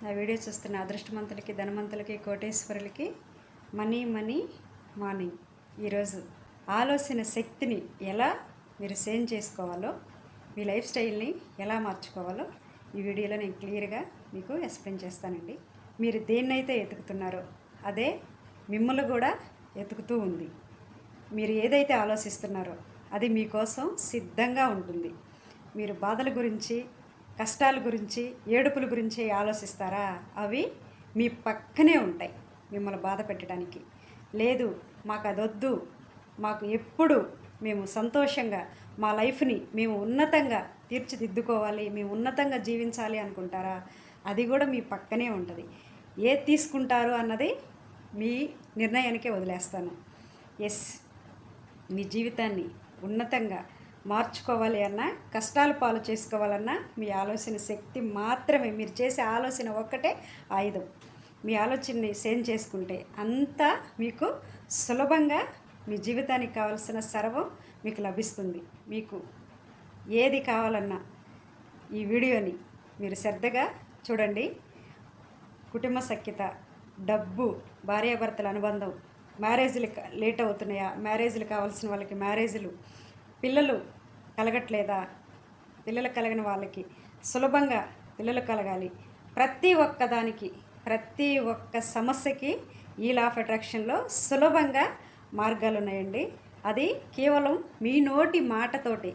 నా వీడియో చూస్తున్న అదృష్టవంతులకి, ధనవంతులకి, కోటేశ్వరులకి money money morning. ఈరోజు ఆలోచన శక్తిని ఎలా మీరు సేవ్ చేసుకోవాలో, మీ లైఫ్ స్టైల్ని ఎలా మార్చుకోవాలో ఈ వీడియోలో నేను క్లియర్గా మీకు ఎక్స్ప్లెయిన్ చేస్తానండి. మీరు దేన్నైతే ఎతుకుతున్నారో అదే మిమ్మల్ని కూడా ఎతుకుతూ ఉంది. మీరు ఏదైతే ఆలోచిస్తున్నారో అది మీకోసం సిద్ధంగా ఉంటుంది. మీరు బాధల గురించి, కష్టాల గురించి, ఏడుపుల గురించి ఆలోచిస్తారా? అవి మీ పక్కనే ఉంటాయి మిమ్మల్ని బాధ పెట్టడానికి. లేదు మాకు అదొద్దు, మాకు ఎప్పుడు మేము సంతోషంగా మా లైఫ్ని మేము ఉన్నతంగా తీర్చిదిద్దుకోవాలి, మేము ఉన్నతంగా జీవించాలి అనుకుంటారా? అది కూడా మీ పక్కనే ఉంటుంది. ఏది తీసుకుంటారు అన్నది మీ నిర్ణయానికే వదిలేస్తాను. ఎస్, మీ జీవితాన్ని ఉన్నతంగా మార్చుకోవాలి అన్నా, కష్టాల పాలు చేసుకోవాలన్నా మీ ఆలోచన శక్తి మాత్రమే, మీరు చేసే ఆలోచన ఒక్కటే ఆయుధం. మీ ఆలోచనని సేవ్ చేసుకుంటే అంతా మీకు సులభంగా మీ జీవితానికి కావాల్సిన సర్వం మీకు లభిస్తుంది. మీకు ఏది కావాలన్నా ఈ వీడియోని మీరు శ్రద్ధగా చూడండి. కుటుంబ సఖ్యత, డబ్బు, భార్యాభర్తల అనుబంధం, మ్యారేజ్లు లేట్ అవుతున్నాయా, మ్యారేజ్లు కావాల్సిన వాళ్ళకి మ్యారేజ్లు, పిల్లలు కలగట్లేదా, పిల్లలు కలగని వాళ్ళకి సులభంగా పిల్లలు కలగాలి. ప్రతి ఒక్కదానికి, ప్రతి ఒక్క సమస్యకి ఈ లా ఆఫ్ అట్రాక్షన్లో సులభంగా మార్గాలు ఉన్నాయండి. అది కేవలం మీ నోటి మాటతోటి